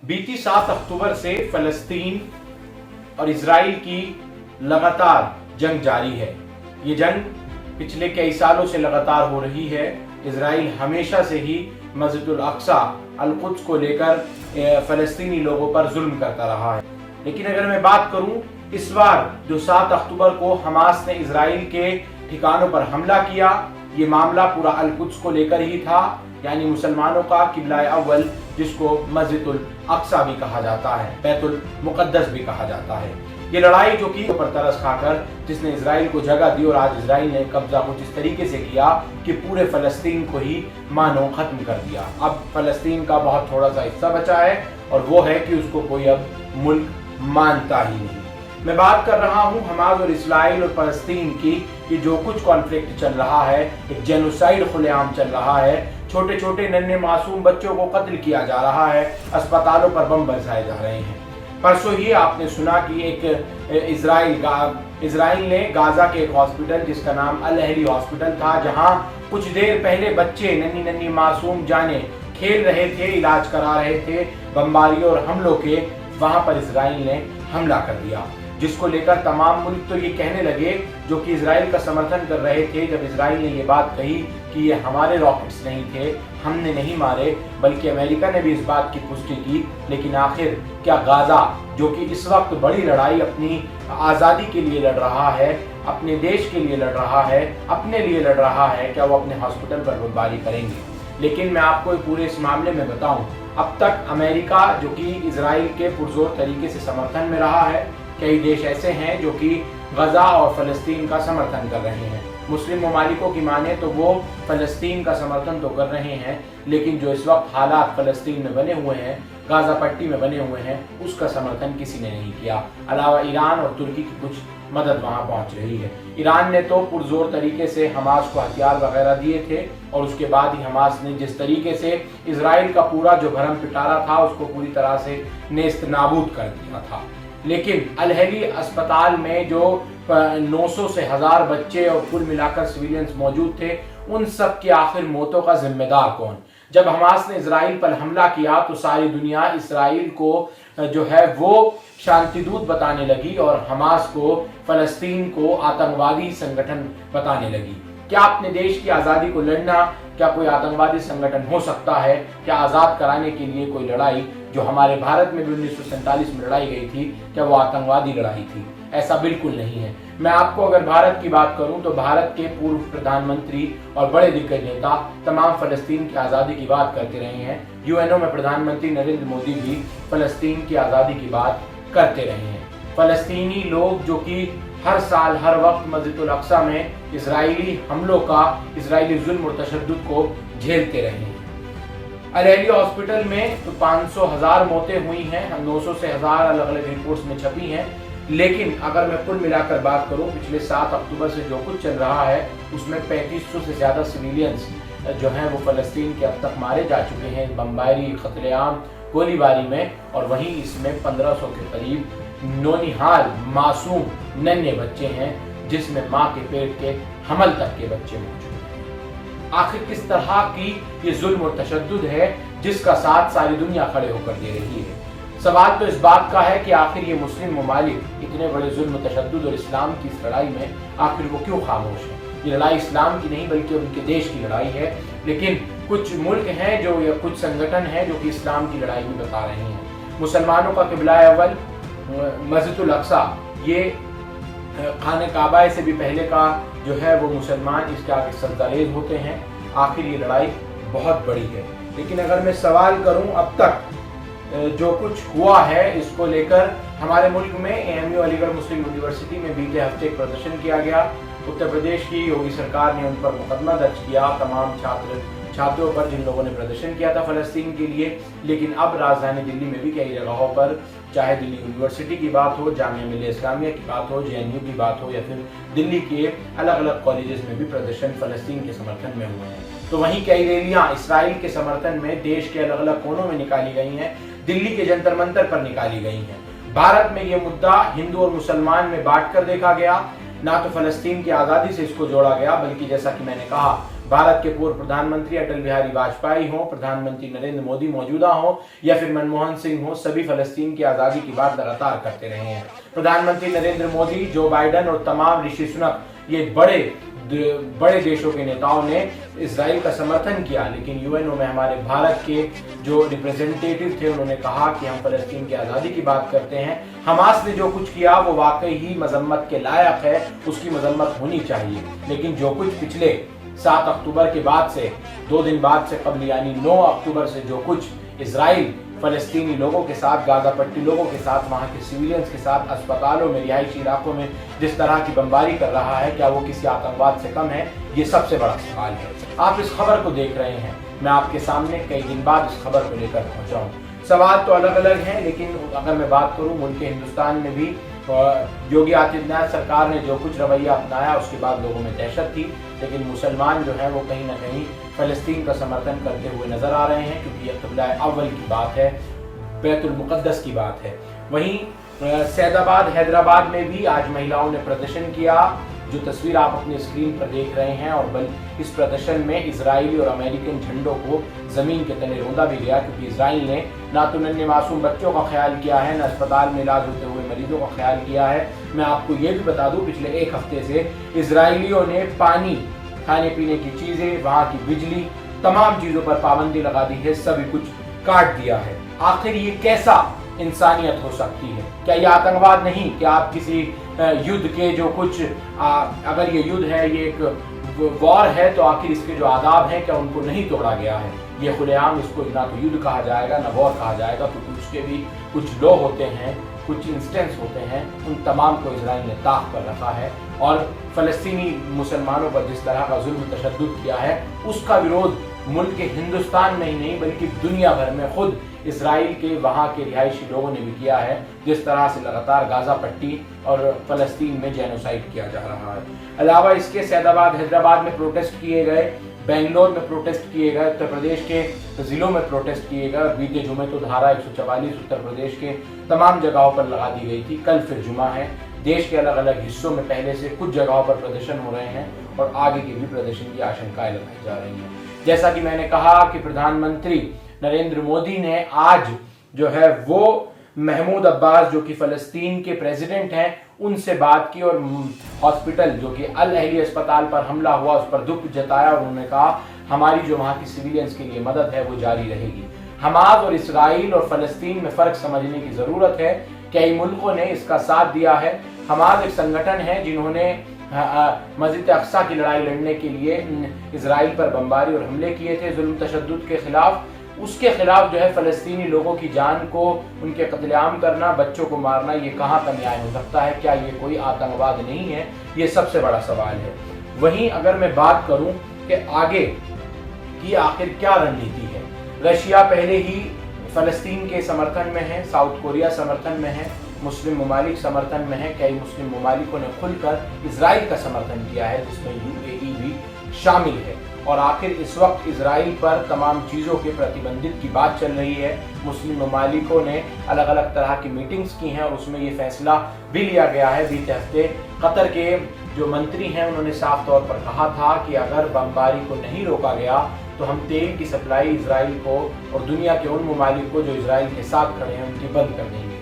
बीती 7 अक्टूबर से फलस्तीन और इजराइल की लगातार जंग जारी है। ये जंग पिछले कई सालों से लगातार हो रही है। इजराइल हमेशा से ही मस्जिदुल अक्सा अल कुद्स को लेकर फलस्तीनी लोगों पर जुल्म करता रहा है। लेकिन अगर मैं बात करूं, इस बार जो 7 अक्टूबर को हमास ने इजराइल के ठिकानों पर हमला किया, ये मामला पूरा अल कुद्स को लेकर ही था, यानी मुसलमानों का किबला अव्वल, जिसको मस्जिदुल अक्सा भी कहा जाता है, बैतुल मुकद्दस भी कहा जाता है। ये लड़ाई जो कि पर तरस खाकर जिसने इजराइल को जगह दी, और आज इजराइल ने कब्जा कुछ इस तरीके से किया कि पूरे फलस्तीन को ही मानो खत्म कर दिया। अब फलस्तीन का बहुत थोड़ा सा हिस्सा बचा है और वो है कि उसको कोई अब मुल्क मानता ही नहीं। मैं बात कर रहा हूं हमास और इस्राइल और फलस्तीन की, कि जो कुछ कॉन्फ्लिक्ट चल रहा है, एक जेनोसाइड खुलेआम चल रहा है, छोटे छोटे नन्हे मासूम बच्चों को कत्ल किया जा रहा है, अस्पतालों पर बम बरसाए जा रहे हैं। परसों ही आपने सुना कि एक इजराइल ने गाजा के एक हॉस्पिटल, जिसका नाम अल अहली हॉस्पिटल था, जहां कुछ देर पहले बच्चे नन्ही नन्ही मासूम जाने खेल रहे थे, इलाज करा रहे थे, बमबारियों और हमलों के, वहां पर इजराइल ने हमला कर दिया, जिसको लेकर तमाम मुल्क तो ये कहने लगे, जो कि इजराइल का समर्थन कर रहे थे, जब इजराइल ने ये बात कही कि ये हमारे रॉकेट्स नहीं थे, हमने नहीं मारे, बल्कि अमेरिका ने भी इस बात की पुष्टि की। लेकिन आखिर क्या गाजा, जो कि इस वक्त बड़ी लड़ाई अपनी आज़ादी के लिए लड़ रहा है, अपने देश के लिए लड़ रहा है, अपने लिए लड़ रहा है, क्या वो अपने हॉस्पिटल पर बमबारी करेंगे? लेकिन मैं आपको पूरे इस मामले में बताऊं, अब तक अमेरिका, जो कि इजराइल के पुरजोर तरीके से समर्थन में रहा है, कई देश ऐसे हैं जो कि गजा और फलस्तीन का समर्थन कर रहे हैं। मुस्लिम ममालिकों की माने तो वो फलस्तीन का समर्थन तो कर रहे हैं, लेकिन जो इस वक्त हालात फलस्तीन में बने हुए हैं, गाजा पट्टी में बने हुए हैं, उसका समर्थन किसी ने नहीं किया। अलावा ईरान और तुर्की की कुछ मदद वहां पहुंच रही है। ईरान ने तो पुरजोर तरीके से हमास को हथियार वगैरह दिए थे, और उसके बाद ही हमास ने जिस तरीके से इजराइल का पूरा जो भरम पिटारा था, उसको पूरी तरह से नेस्त नाबूद कर दिया था। लेकिन अल अहली अस्पताल में जो 900 से 1000 बच्चे और कुल मिलाकर सिविलियंस मौजूद थे, उन सब की आखिर मौतों का जिम्मेदार कौन? जब हमास ने इजराइल पर हमला किया तो सारी दुनिया इजराइल को जो है वो शांति दूत बताने लगी, और हमास को, फलस्तीन को आतंकवादी संगठन बताने लगी। क्या अपने देश की आज़ादी को लड़ना, क्या कोई आतंकवादी संगठन हो सकता है? क्या आज़ाद कराने के लिए कोई लड़ाई, जो हमारे भारत में भी 1947 में लड़ाई गई थी, क्या वो आतंकवादी लड़ाई थी? ऐसा बिल्कुल नहीं है। मैं आपको अगर भारत की बात करूं तो भारत के पूर्व प्रधानमंत्री और बड़े दिग्गज नेता तमाम फलस्तीन की आज़ादी की बात करते रहे हैं। यूएनओ में प्रधानमंत्री नरेंद्र मोदी भी फलस्तीन की आज़ादी की बात करते रहे हैं। फलस्तीनी लोग जो कि हर साल हर वक्त मस्जिदुल अक्सा में इजरायली हमलों का, इजरायली जुल्म और तशद्दुद को झेलते रहे हैं। अल अहली हॉस्पिटल में तो 500,000 मौतें हुई हैं, 900 से 1000 अलग अलग रिपोर्ट्स में छपी हैं। लेकिन अगर मैं कुल मिलाकर बात करूं, पिछले 7 अक्टूबर से जो कुछ चल रहा है, उसमें 3500 से ज़्यादा सिविलियंस जो हैं वो फलस्तीन के अब तक मारे जा चुके हैं बमबारी, कत्लेआम, गोलीबारी में। और वहीं इसमें 1500 के करीब नौनिहाल मासूम नन्हे बच्चे हैं, जिसमें माँ के पेट के हमल तक के बच्चे मौजूद हैं। आखिर किस तरह की ये जुल्म और तशद्दुद है, जिसका साथ सारी दुनिया खड़े होकर दे रही है? सवाल तो इस बात का है कि आखिर ये मुस्लिम ममालिक इतने बड़े जुल्म, तशद्दुद और इस्लाम की इस लड़ाई में आखिर वो क्यों खामोश है? ये लड़ाई इस्लाम की नहीं बल्कि उनके देश की लड़ाई है। लेकिन कुछ मुल्क हैं जो, या कुछ संगठन हैं जो कि इस्लाम की लड़ाई भी बता रहे हैं। मुसलमानों का किबला अव्वल मस्जिदुल अक्सा, ये खाने काबा से भी पहले का जो है वो मुसलमान इसके आगे सजदारेज होते हैं। आखिर ये लड़ाई बहुत बड़ी है। लेकिन अगर मैं सवाल करूं, अब तक जो कुछ हुआ है इसको लेकर हमारे मुल्क में एएमयू अलीगढ़ मुस्लिम यूनिवर्सिटी में बीते हफ्ते एक प्रदर्शन किया गया। उत्तर प्रदेश की योगी सरकार ने उन पर मुकदमा दर्ज किया, तमाम छात्रों पर जिन लोगों ने प्रदर्शन किया था फलस्तीन के लिए। लेकिन अब राजधानी दिल्ली में भी कई जगहों पर, चाहे दिल्ली यूनिवर्सिटी की बात हो, जामिया मिल्लिया इस्लामिया की बात हो, जेएनयू की बात हो, या फिर दिल्ली के अलग अलग कॉलेजेस में भी प्रदर्शन फलस्तीन के समर्थन में हुए हैं। तो वहीं कई रैलियां इसराइल के समर्थन में देश के अलग अलग कोनों में निकाली गई हैं, दिल्ली के जंतर मंतर पर निकाली गई हैं। भारत में ये मुद्दा हिंदू और मुसलमान में बांट कर देखा गया। ना तो फलस्तीन की आज़ादी से इसको जोड़ा गया, बल्कि जैसा कि मैंने कहा, भारत के पूर्व प्रधानमंत्री अटल बिहारी वाजपेयी हों, प्रधानमंत्री नरेंद्र मोदी मौजूदा हों या फिर मनमोहन सिंह हों, सभी फलस्तीन की आज़ादी की बात लगातार करते रहे हैं। प्रधानमंत्री नरेंद्र मोदी, जो बाइडन और तमाम ऋषि सुनक, ये बड़े देशों के नेताओं ने इजराइल का समर्थन किया, लेकिन यूएनओ में हमारे भारत के जो रिप्रेजेंटेटिव थे उन्होंने कहा कि हम फलस्तीन की आज़ादी की बात करते हैं। हमास ने जो कुछ किया वो वाकई ही मजम्मत के लायक है, उसकी मजम्मत होनी चाहिए, लेकिन जो कुछ पिछले 7 अक्टूबर के बाद से 2 दिन बाद से कबल यानी 9 अक्टूबर से जो कुछ इजराइल फलस्तीनी लोगों के साथ, गाजा पट्टी लोगों के साथ, वहाँ के सिविलियंस के साथ, अस्पतालों में, रिहायशी इलाकों में जिस तरह की बमबारी कर रहा है, क्या वो किसी आतंकवाद से कम है? ये सबसे बड़ा सवाल है। आप इस खबर को देख रहे हैं, मैं आपके सामने कई दिन बाद इस खबर को लेकर पहुंचा हूँ। सवाल तो अलग अलग हैं, लेकिन अगर मैं बात करूँ मुल्क हिंदुस्तान में भी योगी आदित्यनाथ सरकार ने जो कुछ रवैया अपनाया उसके बाद लोगों में दहशत थी, लेकिन मुसलमान जो है वो कहीं ना कहीं फलस्तीन का समर्थन करते हुए नजर आ रहे हैं, क्योंकि यह क़िबला अव्वल की बात है, बैतुल मुक़द्दस की बात है। वहीं सैदाबाद हैदराबाद में भी आज महिलाओं ने प्रदर्शन किया, जो तस्वीर आप अपने स्क्रीन पर देख रहे हैं, और इस प्रदर्शन में इजरायली और अमेरिकन झंडों को जमीन के तले रौंदा भी गया, क्योंकि इजराइल ने ना तो नन्हे मासूम बच्चों का ख्याल किया है, ना अस्पताल में इलाज होते हुए मरीजों का ख्याल किया है। मैं आपको ये भी बता दूं, पिछले 1 हफ्ते से इजरायलियों ने पानी, खाने पीने की चीजें, वहाँ की बिजली, तमाम चीजों पर पाबंदी लगा दी है, सभी कुछ काट दिया है। आखिर ये कैसा इंसानियत हो सकती है? क्या ये आतंकवाद नहीं? क्या आप किसी युद्ध के जो कुछ अगर ये युद्ध है, ये एक वॉर है, तो आखिर इसके जो आदाब हैं क्या उनको नहीं तोड़ा गया है? ये खुलेआम इसको ना तो युद्ध कहा जाएगा ना वॉर कहा जाएगा, क्योंकि उसके भी कुछ लॉ होते हैं, कुछ इंस्टेंस होते हैं, उन तमाम को इजराइल ने ताक पर रखा है। और फलस्तीनी मुसलमानों पर जिस तरह का जुल्म तशद्दुद किया है, उसका विरोध मुल्क के हिंदुस्तान में ही नहीं बल्कि दुनिया भर में खुद इजराइल के वहाँ के रिहायशी लोगों ने भी किया है, जिस तरह से लगातार गाजा पट्टी और फलस्तीन में जेनोसाइड किया जा रहा है। अलावा इसके सैदाबाद हैदराबाद में प्रोटेस्ट किए गए, बेंगलोर में प्रोटेस्ट किए गए, उत्तर प्रदेश के ज़िलों में प्रोटेस्ट किए गए, और बीते जुमे तो धारा 144 उत्तर प्रदेश के तमाम जगहों पर लगा दी गई थी। कल फिर जुमा है, देश के अलग अलग हिस्सों में पहले से कुछ जगहों पर प्रदर्शन हो रहे हैं और आगे के भी प्रदर्शन की आशंकाएं लगाई जा रही हैं। जैसा कि मैंने कहा कि प्रधानमंत्री नरेंद्र मोदी ने आज जो है वो महमूद अब्बास, जो कि फलस्तीन के प्रेसिडेंट हैं, उनसे बात की और हॉस्पिटल जो कि अल अहली अस्पताल पर हमला हुआ उस पर दुख जताया, और उन्होंने कहा हमारी जो वहाँ की सिविलियंस के लिए मदद है वो जारी रहेगी। हमास और इसराइल और फलस्तीन में फ़र्क समझने की ज़रूरत है। कई मुल्कों ने इसका साथ दिया है। हमास एक संगठन है जिन्होंने मस्जिद अक्सा की लड़ाई लड़ने के लिए इजराइल पर बमबारी और हमले किए थे जुल्म तशद्दुद के खिलाफ। उसके खिलाफ जो है फलस्तीनी लोगों की जान को, उनके कत्लेआम करना, बच्चों को मारना, ये कहाँ का न्याय हो सकता है? क्या ये कोई आतंकवाद नहीं है? ये सबसे बड़ा सवाल है। वहीं अगर मैं बात करूं कि आगे की आखिर क्या रणनीति है, रशिया पहले ही फलस्तीन के समर्थन में है, साउथ कोरिया समर्थन में है, मुस्लिम ममालिक समर्थन में है। कई मुस्लिम ममालिकों ने खुलकर इजराइल का समर्थन किया है, जिसमें यूएई भी शामिल है। और आखिर इस वक्त इजराइल पर तमाम चीज़ों के प्रतिबंधित की बात चल रही है। मुस्लिम ममालिकों ने अलग अलग तरह की मीटिंग्स की हैं और उसमें ये फैसला भी लिया गया है। बीते हफ्ते कतर के जो मंत्री हैं उन्होंने साफ तौर पर कहा था कि अगर बमबारी को नहीं रोका गया तो हम तेल की सप्लाई इजराइल को और दुनिया के उन ममालिक को जो इजराइल के साथ खड़े हैं उनकी बंद कर देंगे।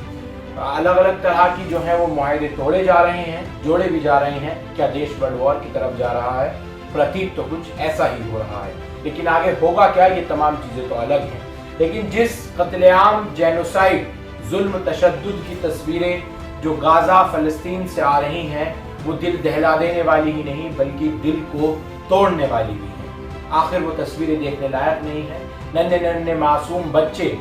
अलग अलग तरह की जो है वो मुआहदे तोड़े जा रहे हैं, जोड़े भी जा रहे हैं। क्या देश वर्ल्ड वॉर की तरफ जा रहा है? प्रतीत तो कुछ ऐसा ही हो रहा है, लेकिन आगे होगा क्या, ये तमाम चीज़ें तो अलग हैं। लेकिन जिस कत्लेआम, जेनोसाइड, जुल्म तशद्दुद की तस्वीरें जो गाजा फलस्तीन से आ रही हैं, वो दिल दहला देने वाली ही नहीं बल्कि दिल को तोड़ने वाली भी हैं। आखिर वो तस्वीरें देखने लायक नहीं है। नन्हे नन्हे मासूम बच्चे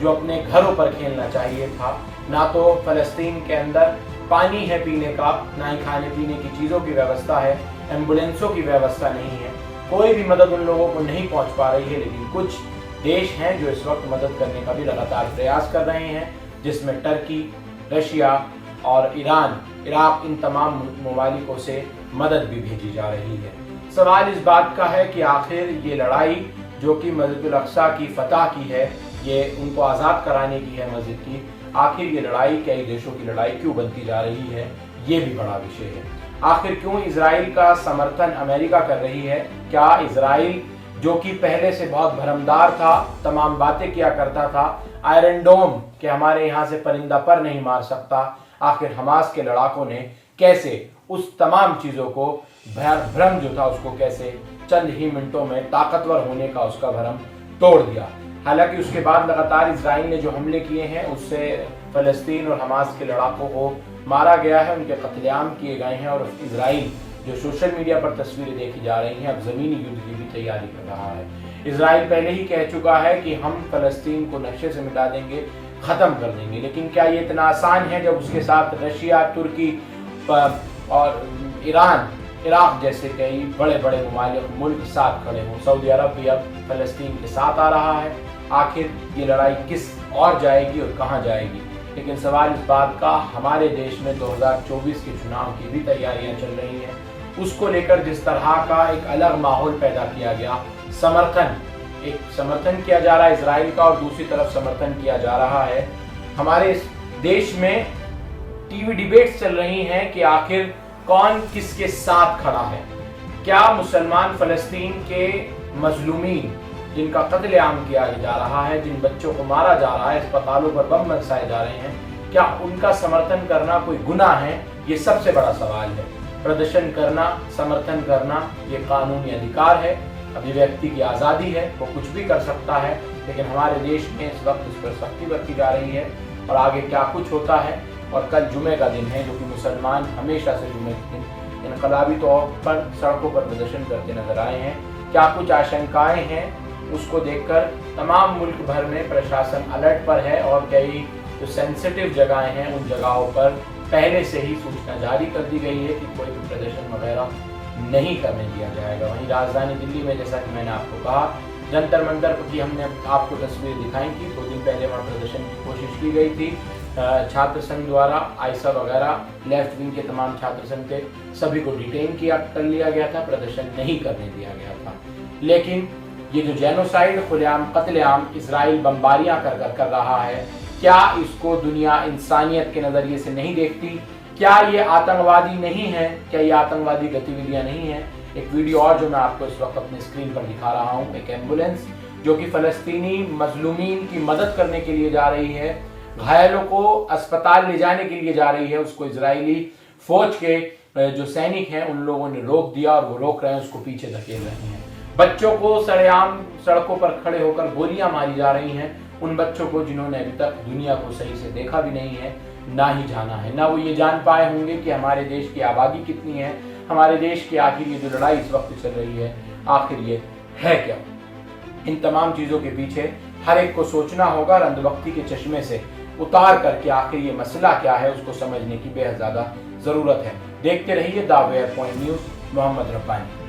जो अपने घरों पर खेलना चाहिए था, ना तो फलस्तीन के अंदर पानी है पीने का, ना ही खाने पीने की चीज़ों की व्यवस्था है, एम्बुलेंसों की व्यवस्था नहीं है, कोई भी मदद उन लोगों को नहीं पहुंच पा रही है। लेकिन कुछ देश हैं जो इस वक्त मदद करने का भी लगातार प्रयास कर रहे हैं, जिसमें टर्की, रशिया और ईरान, इराक, इन तमाम ममालिकों से मदद भी भेजी जा रही है। सवाल इस बात का है कि आखिर ये लड़ाई जो कि मस्जिद अक्सा की फतह की है, ये उनको आज़ाद कराने की है मस्जिद की, आखिर ये लड़ाई कई देशों की लड़ाई क्यों बनती जा रही है, ये भी बड़ा विषय है। आखिर क्यों इजराइल का समर्थन अमेरिका कर रही है? क्या इजराइल जो कि पहले से बहुत भरमदार था, तमाम बातें किया करता था, आयरन डोम कि हमारे यहाँ से परिंदा पर नहीं मार सकता, आखिर हमास के लड़ाकों ने कैसे उस तमाम चीज़ों को भ्रम जो था उसको कैसे चंद ही मिनटों में ताकतवर होने का उसका भ्रम तोड़ दिया। हालांकि उसके बाद लगातार इजराइल ने जो हमले किए हैं उससे फ़लस्तीन और हमास के लड़ाकों को मारा गया है, उनके कत्लेआम किए गए हैं और इजराइल जो सोशल मीडिया पर तस्वीरें देखी जा रही हैं अब ज़मीनी युद्ध की भी तैयारी कर रहा है। इजराइल पहले ही कह चुका है कि हम फ़लस्तीन को नक्शे से मिटा देंगे, ख़त्म कर देंगे, लेकिन क्या ये इतना आसान है जब उसके साथ रशिया, तुर्की और ईरान, इराक जैसे कई बड़े बड़े मुल्क साथ खड़े हों। सऊदी अरब भी अब फ़लस्तीन के साथ आ रहा है। आखिर ये लड़ाई किस और जाएगी और कहाँ जाएगी? लेकिन सवाल इस बात का, हमारे देश में 2024 के चुनाव की भी तैयारियां चल रही हैं, उसको लेकर जिस तरह का एक अलग माहौल पैदा किया गया, समर्थन किया जा रहा है इजराइल का और दूसरी तरफ समर्थन किया जा रहा है। हमारे देश में टीवी डिबेट्स चल रही हैं कि आखिर कौन किसके साथ खड़ा है। क्या मुसलमान फ़लस्तीन के मजलूमीन जिनका कत्लेआम किया जा रहा है, जिन बच्चों को मारा जा रहा है, अस्पतालों पर बम बरसाए जा रहे हैं, क्या उनका समर्थन करना कोई गुनाह है? ये सबसे बड़ा सवाल है। प्रदर्शन करना, समर्थन करना ये कानूनी अधिकार है, अभिव्यक्ति की आज़ादी है, वो कुछ भी कर सकता है। लेकिन हमारे देश में इस वक्त इस पर सख्ती बरती जा रही है और आगे क्या कुछ होता है। और कल जुमे का दिन है जो कि मुसलमान हमेशा से जुमे के दिन इनकलाबी तौर पर सड़कों पर प्रदर्शन करते नजर आए हैं। क्या कुछ आशंकाएं हैं, उसको देखकर तमाम मुल्क भर में प्रशासन अलर्ट पर है और कई जो सेंसिटिव जगहें हैं उन जगहों पर पहले से ही सूचना जारी कर दी गई है कि कोई भी प्रदर्शन वगैरह नहीं करने दिया जाएगा। वहीं राजधानी दिल्ली में जैसा कि मैंने आपको कहा, जंतर मंतर की हमने आपको तस्वीर दिखाई थी। 2 दिन पहले वहाँ प्रदर्शन की कोशिश की गई थी छात्र संघ द्वारा, आयसा वगैरह लेफ्ट विंग के तमाम छात्र संघ थे, सभी को डिटेन कर लिया गया था, प्रदर्शन नहीं करने दिया गया था। लेकिन ये जो जेनोसाइड, खुलेआम कत्लेआम इजराइल बमबारियां कर रहा है, क्या इसको दुनिया इंसानियत के नज़रिए से नहीं देखती? क्या ये आतंकवादी नहीं है? क्या ये आतंकवादी गतिविधियां नहीं है? एक वीडियो और जो मैं आपको इस वक्त अपने स्क्रीन पर दिखा रहा हूँ, एक एम्बुलेंस जो कि फ़लस्तीनी मजलूमीन की मदद करने के लिए जा रही है, घायलों को अस्पताल ले जाने के लिए जा रही है, उसको इजरायली फौज के जो सैनिक हैं उन लोगों ने रोक दिया और वो रोक रहे हैं, उसको पीछे धकेल रहे हैं। बच्चों को सरेआम सड़कों पर खड़े होकर गोलियां मारी जा रही हैं, उन बच्चों को जिन्होंने अभी तक दुनिया को सही से देखा भी नहीं है, ना ही जाना है, ना वो ये जान पाए होंगे कि हमारे देश की आबादी कितनी है, हमारे देश की आखिर ये जो लड़ाई इस वक्त चल रही है आखिर ये है क्या। इन तमाम चीज़ों के पीछे हर एक को सोचना होगा, अंधभक्ति के चश्मे से उतार करके आखिर ये मसला क्या है उसको समझने की बेहद ज़्यादा ज़रूरत है। देखते रहिए the where point news. Mohammad Rabbani.